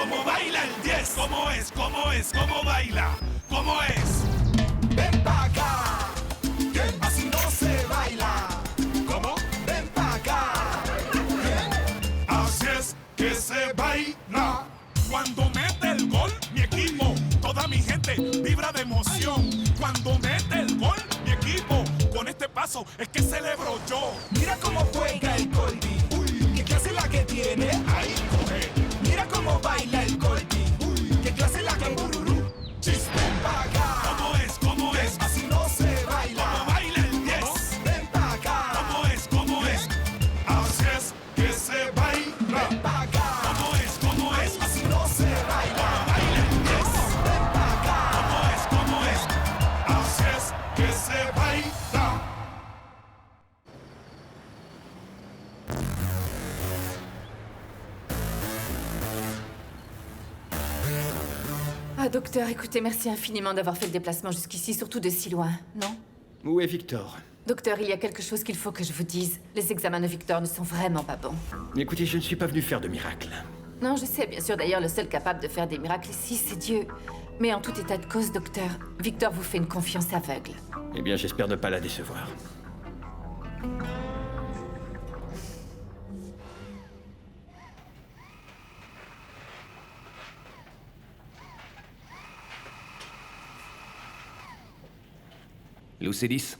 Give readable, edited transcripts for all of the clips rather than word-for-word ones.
¿Cómo baila el 10? ¿Cómo es? ¿Cómo es? ¿Cómo baila? ¿Cómo es? Ven pa' acá, que así no se baila. ¿Cómo? Ven pa' acá. Así es que se baila. Cuando mete el gol, mi equipo, toda mi gente vibra de emoción. Cuando mete el gol, mi equipo, con este paso es que celebro yo. Mira cómo juega el Colby. Uy, qué clase la que tiene. Ahí coge, Mira cómo baila el Colby. Uy, qué clase la que bururú. chiste. Ven pa' acá. ¿Cómo es? ¿Cómo es? Así no se baila. ¿Cómo baila el 10? Ven pa' acá. ¿Cómo es? ¿Cómo es? Así es que se baila. Ven pa' acá. ¿Cómo es? ¿Cómo es? Así no se baila. ¿Cómo baila el 10? Ven pa' acá. ¿Cómo es? ¿Cómo es? Así es que se baila. Ah, docteur, écoutez, merci infiniment d'avoir fait le déplacement jusqu'ici, surtout de si loin, non? Où est Victor? Docteur, il y a quelque chose qu'il faut que je vous dise. Les examens de Victor ne sont vraiment pas bons. Écoutez, je ne suis pas venu faire de miracle. Non, je sais, bien sûr, d'ailleurs, le seul capable de faire des miracles ici, c'est Dieu. Mais en tout état de cause, docteur, Victor vous fait une confiance aveugle. Eh bien, j'espère ne pas la décevoir. Lucélis,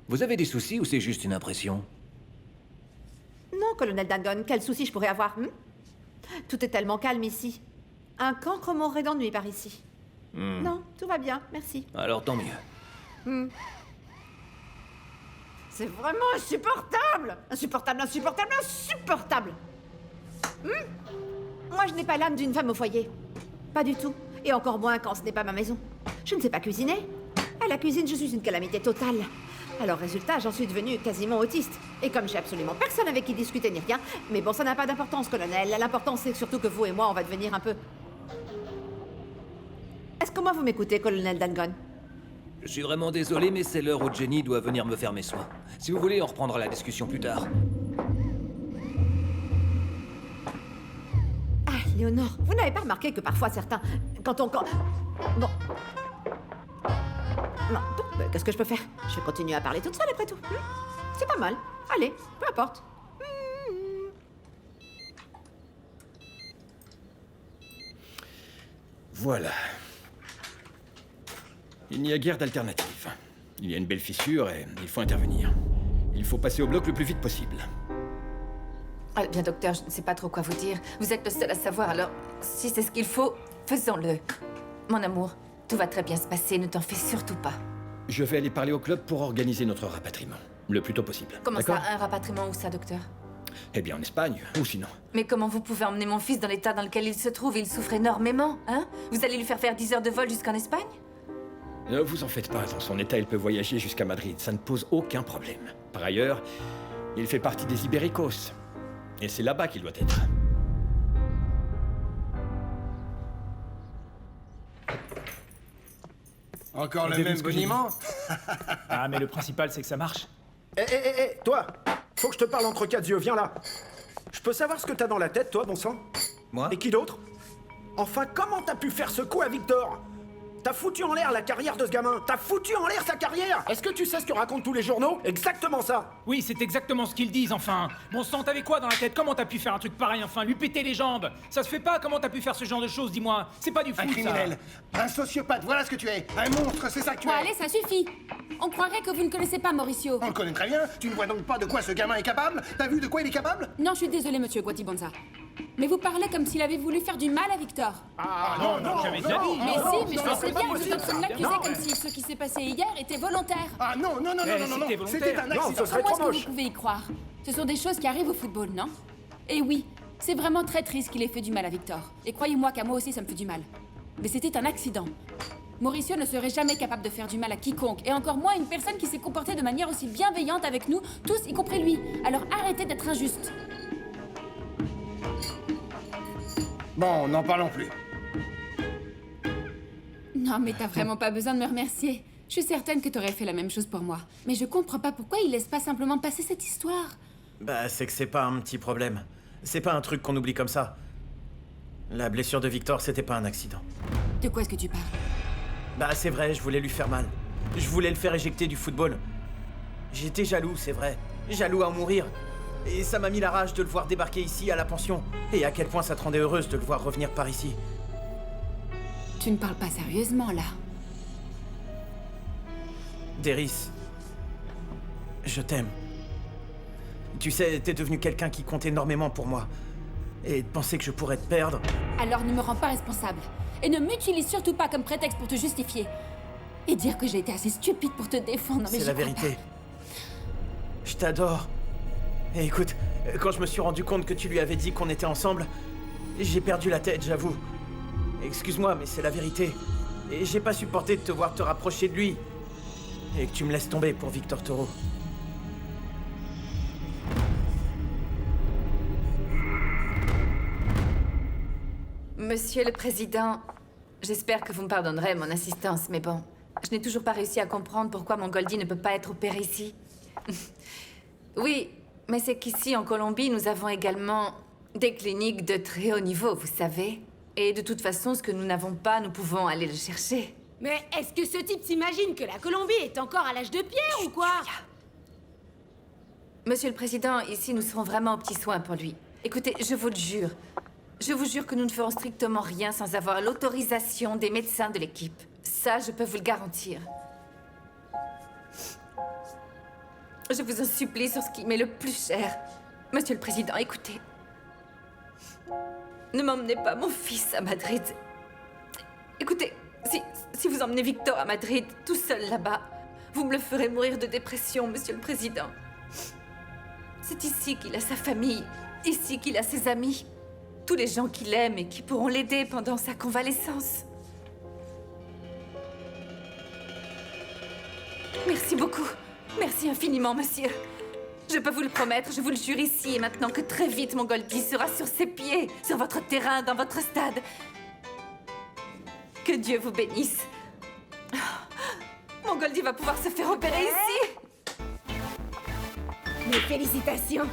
vous avez des soucis ou c'est juste une impression? Non, colonel Dangon, quel souci je pourrais avoir Tout est tellement calme ici. Un cancre m'aurait d'ennui par ici. Non, tout va bien, merci. Alors tant mieux. C'est vraiment insupportable. Insupportable, insupportable, insupportable. Moi, je n'ai pas l'âme d'une femme au foyer. Pas du tout. Et encore moins quand ce n'est pas ma maison. Je ne sais pas cuisiner. À la cuisine, je suis une calamité totale. Alors, résultat, j'en suis devenue quasiment autiste. Et comme j'ai absolument personne avec qui discuter ni rien, mais bon, ça n'a pas d'importance, colonel. L'important, c'est surtout que vous et moi, on va devenir un peu... Est-ce que moi, vous m'écoutez, colonel Dangon? Je suis vraiment désolé, mais c'est l'heure où Jenny doit venir me faire mes soins. Si vous voulez, on reprendra la discussion plus tard. Ah, Léonore, vous n'avez pas remarqué que parfois certains... Bon... Non, bon, qu'est-ce que je peux faire? Je vais continuer à parler toute seule après tout. C'est pas mal. Allez, peu importe. Voilà. Il n'y a guère d'alternative. Il y a une belle fissure et il faut intervenir. Il faut passer au bloc le plus vite possible. Ah, bien, docteur, je ne sais pas trop quoi vous dire. Vous êtes le seul à savoir, alors si c'est ce qu'il faut, faisons-le. Mon amour, tout va très bien se passer, ne t'en fais surtout pas. Je vais aller parler au club pour organiser notre rapatriement. Le plus tôt possible. Comment d'accord? ça, un rapatriement où ça, docteur? Eh bien, en Espagne, ou sinon. Mais comment vous pouvez emmener mon fils dans l'état dans lequel il se trouve? Il souffre énormément, hein? Vous allez lui faire 10 heures de vol jusqu'en Espagne? Ne vous en faites pas, dans son état, il peut voyager jusqu'à Madrid. Ça ne pose aucun problème. Par ailleurs, il fait partie des Ibéricos. Et c'est là-bas qu'il doit être. Encore le même boniment? Ah, mais le principal, c'est que ça marche. Toi! Faut que je te parle entre quatre yeux, viens là! Je peux savoir ce que t'as dans la tête, toi, bon sang? Moi? Et qui d'autre? Enfin, comment t'as pu faire ce coup à Victor? T'as foutu en l'air la carrière de ce gamin! T'as foutu en l'air sa carrière! Est-ce que tu sais ce que racontent tous les journaux? Exactement ça! Oui, c'est exactement ce qu'ils disent, enfin. Bon sang, t'avais quoi dans la tête? Comment t'as pu faire un truc pareil, enfin? Lui péter les jambes? Ça se fait pas, comment t'as pu faire ce genre de choses, dis-moi? C'est pas du foot, Un criminel, un sociopathe, voilà ce que tu es! Un monstre, c'est ça que tu Bon, es! allez, ça suffit. On croirait que vous ne connaissez pas Mauricio. On le connaît très bien, tu ne vois donc pas de quoi ce gamin est capable? T'as vu de quoi il est capable? Non, je suis désolée, monsieur Guatibonza. Mais vous parlez comme s'il avait voulu faire du mal à Victor. Ah non, non, j'avais déjà dit. Mais si, mais je non, sais c'est bien, pas vous êtes en train de l'accuser Non, comme si ce qui s'est passé hier était volontaire. Ah non, non, non, non, non, non, non, c'était volontaire. c'était un Non, accident! ce serait Comment trop est-ce que moche! vous pouvez y croire? Ce sont des choses qui arrivent au football, non? Et oui, c'est vraiment très triste qu'il ait fait du mal à Victor. Et croyez-moi qu'à moi aussi ça me fait du mal. Mais c'était un accident. Mauricio ne serait jamais capable de faire du mal à quiconque, et encore moins une personne qui s'est comportée de manière aussi bienveillante avec nous, tous y compris lui. Alors arrêtez d'être injuste. Bon, n'en parlons plus. Non, mais t'as vraiment pas besoin de me remercier. Je suis certaine que t'aurais fait la même chose pour moi. Mais je comprends pas pourquoi il laisse pas simplement passer cette histoire. Bah, c'est que c'est pas un petit problème. C'est pas un truc qu'on oublie comme ça. La blessure de Victor, c'était pas un accident. De quoi est-ce que tu parles? Bah c'est vrai, je voulais lui faire mal. Je voulais le faire éjecter du football. J'étais jaloux, c'est vrai. Jaloux à en mourir. Et ça m'a mis la rage de le voir débarquer ici, à la pension. Et à quel point ça te rendait heureuse de le voir revenir par ici. Tu ne parles pas sérieusement, là. Deris, je t'aime. Tu sais, t'es devenu quelqu'un qui compte énormément pour moi. Et de penser que je pourrais te perdre... Alors ne me rends pas responsable. Et ne m'utilise surtout pas comme prétexte pour te justifier. Et dire que j'ai été assez stupide pour te défendre, mais c'est la vérité. Je t'adore. Et écoute, quand je me suis rendu compte que tu lui avais dit qu'on était ensemble, j'ai perdu la tête, j'avoue. Excuse-moi, mais c'est la vérité. Et j'ai pas supporté de te voir te rapprocher de lui. Et que tu me laisses tomber pour Victor Toro. Monsieur le Président, j'espère que vous me pardonnerez mon insistance, mais bon, je n'ai toujours pas réussi à comprendre pourquoi mon Goldie ne peut pas être opéré ici. Oui, mais c'est qu'ici, en Colombie, nous avons également des cliniques de très haut niveau, vous savez. Et de toute façon, ce que nous n'avons pas, nous pouvons aller le chercher. Mais est-ce que ce type s'imagine que la Colombie est encore à l'âge de pierre ou quoi? Monsieur le Président, ici, nous serons vraiment aux petits soins pour lui. Écoutez, je vous le jure. Je vous jure que nous ne ferons strictement rien sans avoir l'autorisation des médecins de l'équipe. Ça, je peux vous le garantir. Je vous en supplie sur ce qui m'est le plus cher. Monsieur le Président, écoutez. Ne m'emmenez pas mon fils à Madrid. Écoutez, si vous emmenez Victor à Madrid, tout seul là-bas, vous me le ferez mourir de dépression, Monsieur le Président. C'est ici qu'il a sa famille, ici qu'il a ses amis. Tous les gens qu'il aime et qui pourront l'aider pendant sa convalescence. Merci beaucoup. Merci infiniment, monsieur. Je peux vous le promettre, je vous le jure ici et maintenant que très vite mon Goldie sera sur ses pieds, sur votre terrain, dans votre stade. Que Dieu vous bénisse. Mon Goldie va pouvoir se faire opérer ici. Mes félicitations.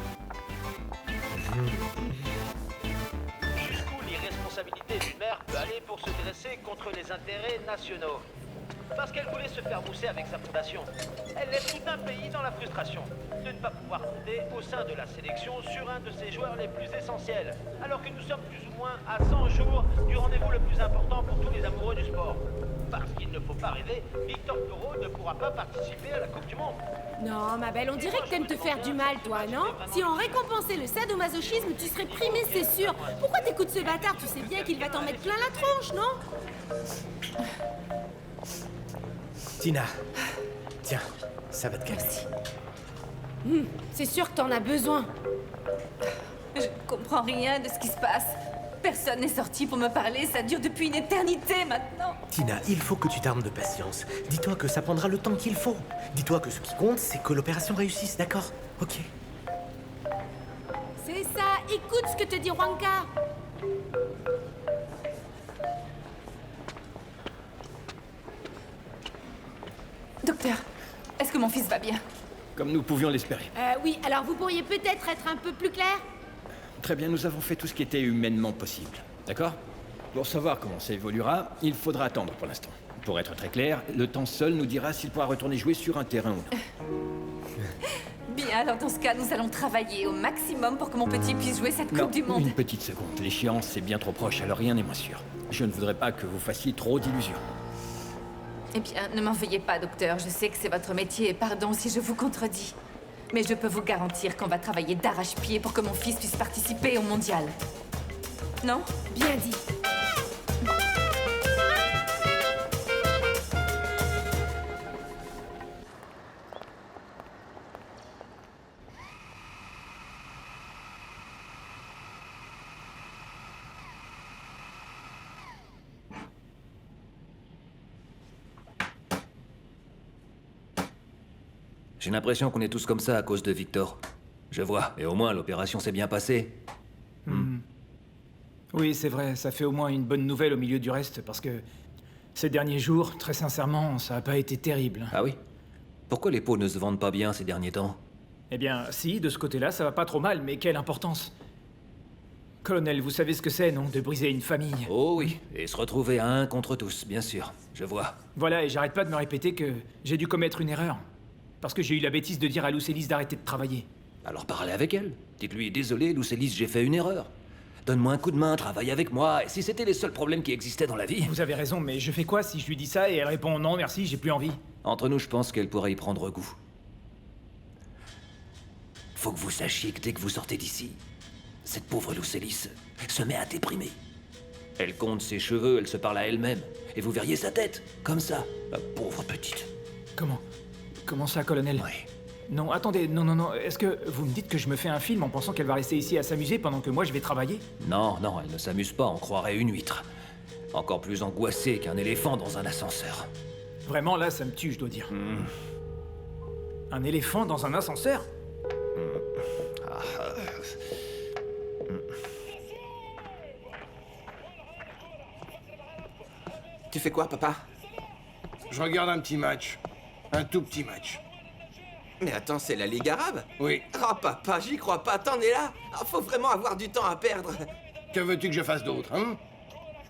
L'irresponsabilité du maire peut aller pour se dresser contre les intérêts nationaux. Parce qu'elle voulait se faire mousser avec sa fondation. Elle laisse tout un pays dans la frustration de ne pas pouvoir compter au sein de la sélection sur un de ses joueurs les plus essentiels, alors que nous sommes plus ou moins à 100 jours du rendez-vous le plus important pour tous les amoureux du sport. Parce qu'il ne faut pas rêver, Victor Toro ne pourra pas participer à la Coupe du Monde. Non, ma belle, on dirait que t'aimes te faire du mal, toi, non? Si on récompensait le sadomasochisme, tu serais primé, c'est sûr. Pourquoi t'écoutes ce bâtard? Tu sais bien qu'il va t'en mettre plein la tronche, non? Tina, tiens, ça va te calmer. C'est sûr que t'en as besoin. Je ne comprends rien de ce qui se passe. Personne n'est sorti pour me parler, ça dure depuis une éternité maintenant. Tina, il faut que tu t'armes de patience. Dis-toi que ça prendra le temps qu'il faut. Dis-toi que ce qui compte, c'est que l'opération réussisse, d'accord? Ok. C'est ça, écoute ce que te dit Juanca. Docteur, est-ce que mon fils va bien? Comme nous pouvions l'espérer. Oui, alors vous pourriez peut-être être un peu plus clair? Très bien, nous avons fait tout ce qui était humainement possible. D'accord? Pour savoir comment ça évoluera, il faudra attendre pour l'instant. Pour être très clair, le temps seul nous dira s'il pourra retourner jouer sur un terrain ou non. Bien, alors dans ce cas, nous allons travailler au maximum pour que mon petit puisse jouer cette Coupe du Monde. Une petite seconde. L'échéance est bien trop proche, alors rien n'est moins sûr. Je ne voudrais pas que vous fassiez trop d'illusions. Eh bien, ne m'en veuillez pas, docteur. Je sais que c'est votre métier et pardon si je vous contredis. Mais je peux vous garantir qu'on va travailler d'arrache-pied pour que mon fils puisse participer au mondial. Non? Bien dit. J'ai l'impression qu'on est tous comme ça à cause de Victor. Je vois, et au moins l'opération s'est bien passée. Oui, c'est vrai, ça fait au moins une bonne nouvelle au milieu du reste, parce que ces derniers jours, très sincèrement, ça n'a pas été terrible. Ah oui? Pourquoi les pots ne se vendent pas bien ces derniers temps? Eh bien, si, de ce côté-là, ça va pas trop mal, mais quelle importance? Colonel, vous savez ce que c'est, non? De briser une famille. Oh oui, et se retrouver à un contre tous, bien sûr. Je vois. Voilà, et j'arrête pas de me répéter que j'ai dû commettre une erreur. Parce que j'ai eu la bêtise de dire à Lucélis d'arrêter de travailler. Alors parlez avec elle. Dites-lui, désolé, Lucélis, j'ai fait une erreur. Donne-moi un coup de main, travaille avec moi, et si c'était les seuls problèmes qui existaient dans la vie... Vous avez raison, mais je fais quoi si je lui dis ça et elle répond non, merci, j'ai plus envie? Entre nous, je pense qu'elle pourrait y prendre goût. Faut que vous sachiez que dès que vous sortez d'ici, cette pauvre Lucélis se met à déprimer. Elle compte ses cheveux, elle se parle à elle-même, et vous verriez sa tête, comme ça, la pauvre petite. Comment ça, colonel? Oui. Non, attendez, non, est-ce que vous me dites que je me fais un film en pensant qu'elle va rester ici à s'amuser pendant que moi je vais travailler? Non, elle ne s'amuse pas, on croirait une huître. Encore plus angoissée qu'un éléphant dans un ascenseur. Vraiment, là, ça me tue, je dois dire. Un éléphant dans un ascenseur? Tu fais quoi, papa? Je regarde un petit match. Un tout petit match. Mais attends, c'est la Ligue arabe? Oui. Oh, papa, j'y crois pas, t'en es là? Ah, faut vraiment avoir du temps à perdre. Que veux-tu que je fasse d'autre, hein?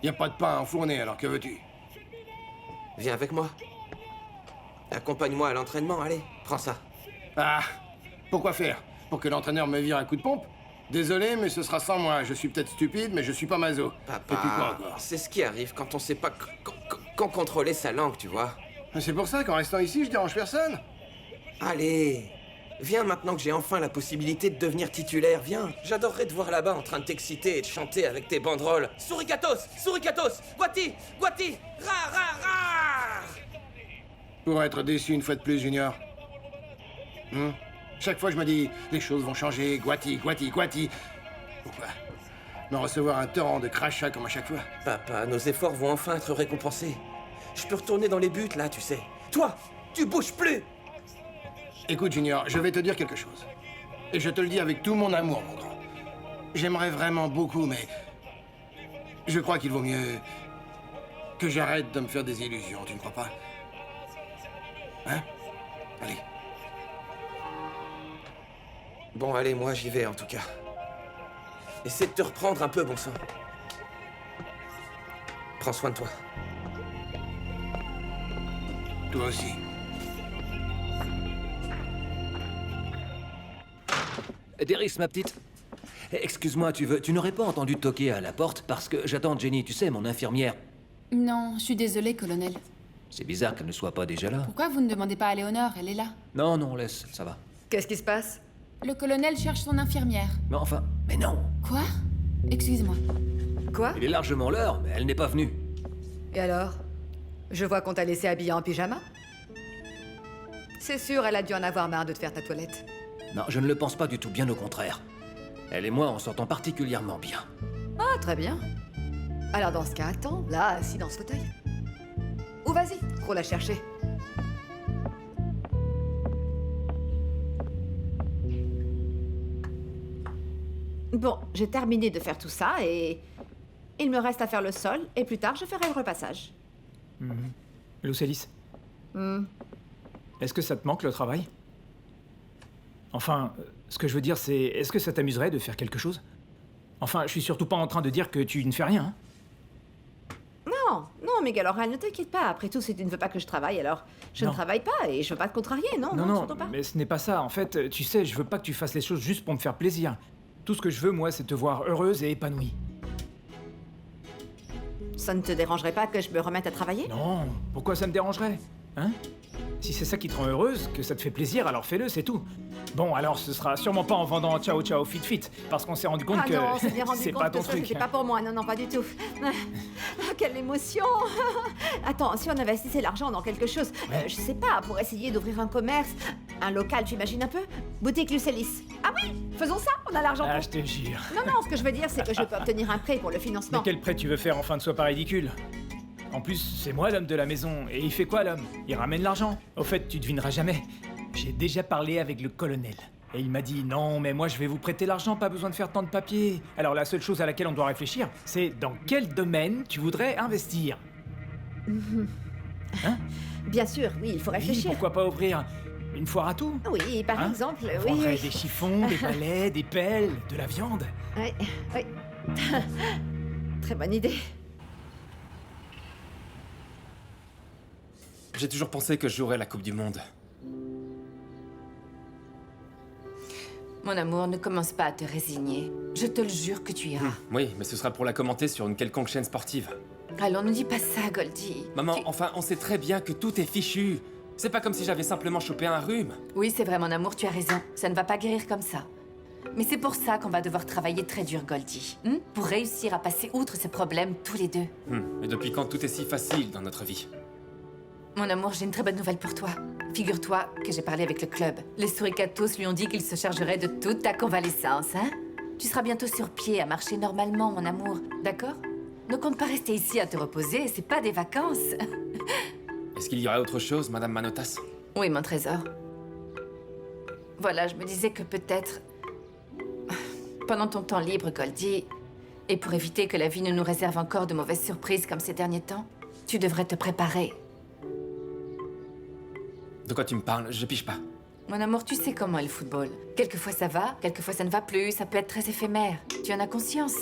Y a pas de pain à enfourner, alors que veux-tu? Viens avec moi. Accompagne-moi à l'entraînement, allez, prends ça. Ah, pourquoi faire? Pour que l'entraîneur me vire un coup de pompe? Désolé, mais ce sera sans moi. Je suis peut-être stupide, mais je suis pas maso. Papa, et puis quoi encore? C'est ce qui arrive quand on sait pas quand contrôler sa langue, tu vois. C'est pour ça qu'en restant ici, je dérange personne. Allez, viens maintenant que j'ai enfin la possibilité de devenir titulaire, viens. J'adorerais te voir là-bas en train de t'exciter et de chanter avec tes banderoles. Sourikatos, Sourikatos, Guati, Guati, ra, ra, ra. Pour être déçu une fois de plus, Junior. Chaque fois, je me dis, les choses vont changer, Guati, Guati, Guati. Pourquoi me recevoir un torrent de crachats comme à chaque fois? Papa, nos efforts vont enfin être récompensés. Je peux retourner dans les buts, là, tu sais. Toi, tu bouges plus. Écoute, Junior, je vais te dire quelque chose. Et je te le dis avec tout mon amour, mon grand. J'aimerais vraiment beaucoup, mais... je crois qu'il vaut mieux... que j'arrête de me faire des illusions, tu ne crois pas? Hein? Allez. Bon, allez, moi, j'y vais, en tout cas. Essaie de te reprendre un peu, bon sang. Prends soin de toi. Toi aussi. Deris, ma petite. Excuse-moi, tu n'aurais pas entendu toquer à la porte parce que j'attends Jenny, tu sais, mon infirmière. Non, je suis désolée, colonel. C'est bizarre qu'elle ne soit pas déjà là. Pourquoi vous ne demandez pas à Léonore? Elle est là. Non, laisse, ça va. Qu'est-ce qui se passe? Le colonel cherche son infirmière. Mais enfin, mais non. Quoi? Excuse-moi. Quoi? Il est largement l'heure, mais elle n'est pas venue. Et alors? Je vois qu'on t'a laissé habillée en pyjama. C'est sûr, elle a dû en avoir marre de te faire ta toilette. Non, je ne le pense pas du tout, bien au contraire. Elle et moi, on s'entend particulièrement bien. Ah, très bien. Alors dans ce cas, attends, là, assis dans ce fauteuil. Ou vas-y, cours la chercher. Bon, j'ai terminé de faire tout ça et... il me reste à faire le sol et plus tard, je ferai le repassage. Lucélis, est-ce que ça te manque le travail? Enfin, ce que je veux dire, c'est... est-ce que ça t'amuserait de faire quelque chose? Enfin, je suis surtout pas en train de dire que tu ne fais rien, hein? Non, Miguel Oral, ne t'inquiète pas. Après tout, si tu ne veux pas que je travaille, alors je ne travaille pas et je veux pas te contrarier, non, surtout pas. Mais ce n'est pas ça. En fait, tu sais, je veux pas que tu fasses les choses juste pour me faire plaisir. Tout ce que je veux, moi, c'est te voir heureuse et épanouie. Ça ne te dérangerait pas que je me remette à travailler? Non, pourquoi ça me dérangerait? Hein? Si c'est ça qui te rend heureuse, que ça te fait plaisir, alors fais-le, c'est tout. Bon, alors ce sera sûrement pas en vendant Ciao Ciao Fit Fit, parce qu'on s'est rendu compte que non, on s'est bien rendu c'est compte pas que ton ça, truc. c'était pas pour moi, non, pas du tout. Ah, quelle émotion. Attends, si on investissait l'argent dans quelque chose, je sais pas, pour essayer d'ouvrir un commerce, un local, tu imagines un peu? Boutique Lucélis. Ah oui, faisons ça, on a l'argent Ah, pour... je te jure. Non, ce que je veux dire, c'est que je peux obtenir un prêt pour le financement. Mais quel prêt tu veux faire enfin ne soit pas ridicule? En plus, c'est moi l'homme de la maison, et il fait quoi l'homme? Il ramène l'argent. Au fait, tu devineras jamais. J'ai déjà parlé avec le colonel. Et il m'a dit, non, mais moi je vais vous prêter l'argent, pas besoin de faire tant de papiers. Alors la seule chose à laquelle on doit réfléchir, c'est dans quel domaine tu voudrais investir? Hein? Bien sûr, oui, il faut réfléchir. Oui, pourquoi pas ouvrir une foire à tout? Oui, par exemple, On oui. vendrait des chiffons, des balais, des pelles, de la viande. Oui. Très bonne idée. J'ai toujours pensé que je jouerais la Coupe du Monde. Mon amour, ne commence pas à te résigner. Je te le jure que tu iras. Oui, mais ce sera pour la commenter sur une quelconque chaîne sportive. Allons, ne dis pas ça, Goldie. Maman, enfin, on sait très bien que tout est fichu. C'est pas comme si j'avais simplement chopé un rhume. Oui, c'est vrai, mon amour, tu as raison. Ça ne va pas guérir comme ça. Mais c'est pour ça qu'on va devoir travailler très dur, Goldie. Pour réussir à passer outre ces problèmes tous les deux. Et depuis quand tout est si facile dans notre vie? Mon amour, j'ai une très bonne nouvelle pour toi. Figure-toi que j'ai parlé avec le club. Les Suricatos lui ont dit qu'ils se chargeraient de toute ta convalescence, hein? Tu seras bientôt sur pied à marcher normalement, mon amour. D'accord? Ne compte pas rester ici à te reposer, c'est pas des vacances. Est-ce qu'il y aurait autre chose, Madame Manotas? Oui, mon trésor. Voilà, je me disais que peut-être... Pendant ton temps libre, Goldie, et pour éviter que la vie ne nous réserve encore de mauvaises surprises comme ces derniers temps, tu devrais te préparer. De quoi tu me parles? Je pige pas. Mon amour, tu sais comment est le football. Quelquefois ça va, quelquefois ça ne va plus, ça peut être très éphémère. Tu en as conscience.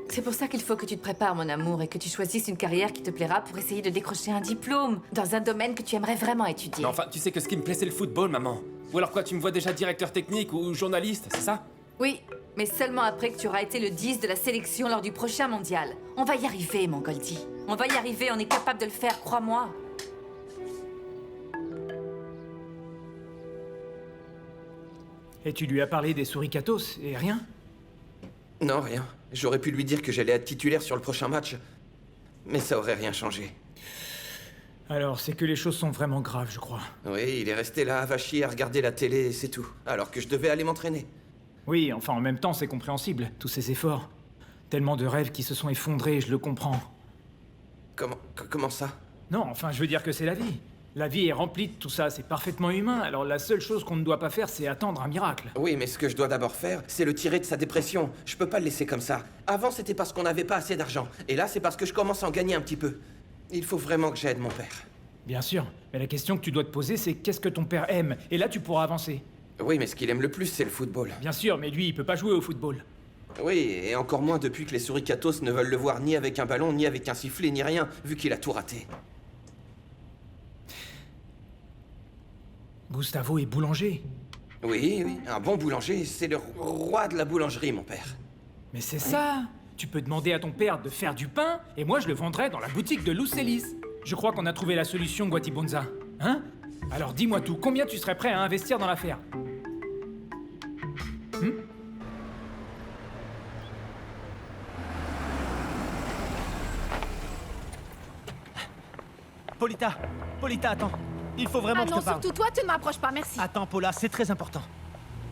C'est pour ça qu'il faut que tu te prépares, mon amour, et que tu choisisses une carrière qui te plaira pour essayer de décrocher un diplôme dans un domaine que tu aimerais vraiment étudier. Mais enfin, tu sais que ce qui me plaît, c'est le football, maman. Ou alors quoi, tu me vois déjà directeur technique ou journaliste, c'est ça? Oui, mais seulement après que tu auras été le 10 de la sélection lors du prochain mondial. On va y arriver, mon Goldie. On va y arriver, on est capable de le faire, crois-moi. Et tu lui as parlé des Suricatos et rien? Non, rien. J'aurais pu lui dire que j'allais être titulaire sur le prochain match. Mais ça aurait rien changé. Alors, c'est que les choses sont vraiment graves, je crois. Oui, il est resté là, avachi à regarder la télé et c'est tout. Alors que je devais aller m'entraîner. Oui, enfin, en même temps, c'est compréhensible, tous ces efforts. Tellement de rêves qui se sont effondrés, je le comprends. Comment ça? Non, enfin, je veux dire que c'est la vie. La vie est remplie de tout ça, c'est parfaitement humain, alors la seule chose qu'on ne doit pas faire, c'est attendre un miracle. Oui, mais ce que je dois d'abord faire, c'est le tirer de sa dépression. Je peux pas le laisser comme ça. Avant, c'était parce qu'on n'avait pas assez d'argent. Et là, c'est parce que je commence à en gagner un petit peu. Il faut vraiment que j'aide mon père. Bien sûr, mais la question que tu dois te poser, c'est qu'est-ce que ton père aime? Et là, tu pourras avancer. Oui, mais ce qu'il aime le plus, c'est le football. Bien sûr, mais lui, il peut pas jouer au football. Oui, et encore moins depuis que les Suricatos ne veulent le voir ni avec un ballon, ni avec un sifflet, ni rien, vu qu'il a tout raté. Gustavo est boulanger. Oui, un bon boulanger, c'est le roi de la boulangerie, mon père. Mais c'est ça! Tu peux demander à ton père de faire du pain, et moi je le vendrai dans la boutique de Lucelis. Je crois qu'on a trouvé la solution, Guatibonza. Hein? Alors dis-moi tout, combien tu serais prêt à investir dans l'affaire? Polita, attends. Il faut vraiment que je te parle. Surtout toi, tu ne m'approches pas, merci. Attends, Paula, c'est très important.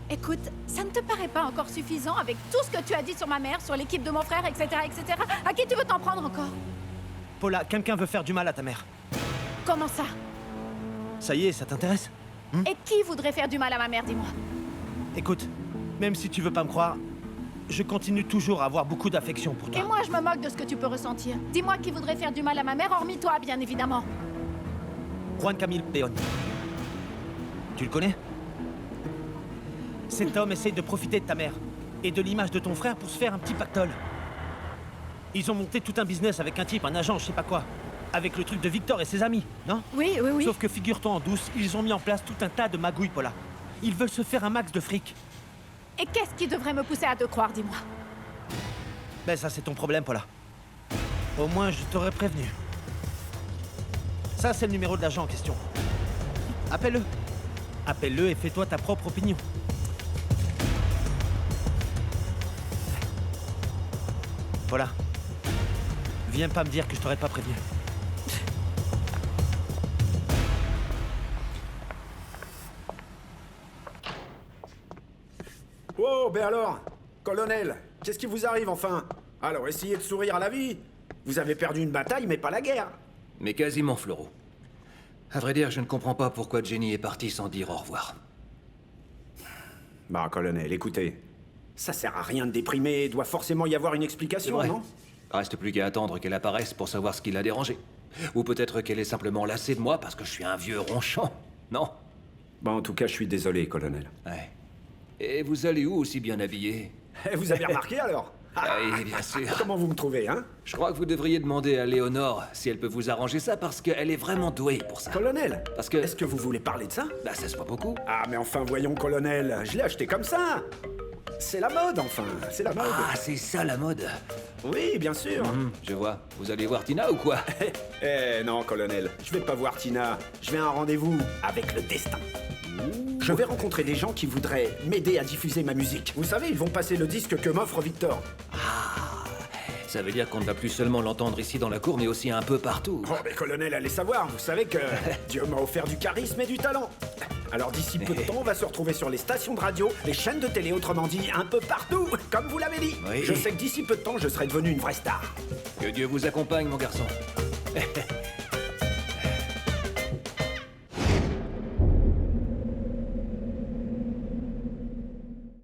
Écoute, ça ne te paraît pas encore suffisant avec tout ce que tu as dit sur ma mère, sur l'équipe de mon frère, etc., etc. À qui tu veux t'en prendre encore? Paula, quelqu'un veut faire du mal à ta mère. Comment ça? Ça y est, ça t'intéresse? Et qui voudrait faire du mal à ma mère, dis-moi? Écoute, même si tu veux pas me croire, je continue toujours à avoir beaucoup d'affection pour toi. Et moi, je me moque de ce que tu peux ressentir. Dis-moi qui voudrait faire du mal à ma mère, hormis toi, bien évidemment. Juan Camil Peón. Tu le connais? Cet homme essaye de profiter de ta mère et de l'image de ton frère pour se faire un petit pactole. Ils ont monté tout un business avec un type, un agent, je sais pas quoi. Avec le truc de Victor et ses amis, non? Oui. Sauf que figure-toi en douce, ils ont mis en place tout un tas de magouilles, Paula. Ils veulent se faire un max de fric. Et qu'est-ce qui devrait me pousser à te croire, dis-moi? Ben ça, c'est ton problème, Paula. Au moins, je t'aurais prévenu. Ça, c'est le numéro de l'agent en question. Appelle-le. Appelle-le et fais-toi ta propre opinion. Voilà. Viens pas me dire que je t'aurais pas prévenu. Oh, ben alors, colonel, qu'est-ce qui vous arrive enfin? Alors essayez de sourire à la vie. Vous avez perdu une bataille, mais pas la guerre. Mais quasiment, Floro. À vrai dire, je ne comprends pas pourquoi Jenny est partie sans dire au revoir. Bah, colonel, écoutez. Ça sert à rien de déprimer, il doit forcément y avoir une explication, non? Reste plus qu'à attendre qu'elle apparaisse pour savoir ce qui l'a dérangée. Ou peut-être qu'elle est simplement lassée de moi parce que je suis un vieux ronchon, non? Bah, en tout cas, je suis désolé, colonel. Ouais. Et vous allez où aussi bien habillé? Vous avez remarqué alors? Ah oui, bien sûr. Comment vous me trouvez, hein? Je crois que vous devriez demander à Léonore si elle peut vous arranger ça parce qu'elle est vraiment douée pour ça. Colonel, Parce que... est-ce que vous voulez parler de ça? Bah ça se voit beaucoup. Ah, mais enfin, voyons, colonel, je l'ai acheté comme ça. C'est la mode, enfin, c'est la mode. Ah, c'est ça la mode. Oui, bien sûr. Je vois. Vous allez voir Tina ou quoi? Eh non, colonel, je vais pas voir Tina. Je vais à un rendez-vous avec le destin. Je vais rencontrer des gens qui voudraient m'aider à diffuser ma musique. Vous savez, ils vont passer le disque que m'offre Victor. Ça veut dire qu'on ne va plus seulement l'entendre ici dans la cour, mais aussi un peu partout. Oh, mais colonel, allez savoir, vous savez que Dieu m'a offert du charisme et du talent. Alors d'ici peu de temps, on va se retrouver sur les stations de radio, les chaînes de télé, autrement dit, un peu partout, comme vous l'avez dit. Oui. Je sais que d'ici peu de temps, je serai devenu une vraie star. Que Dieu vous accompagne, mon garçon.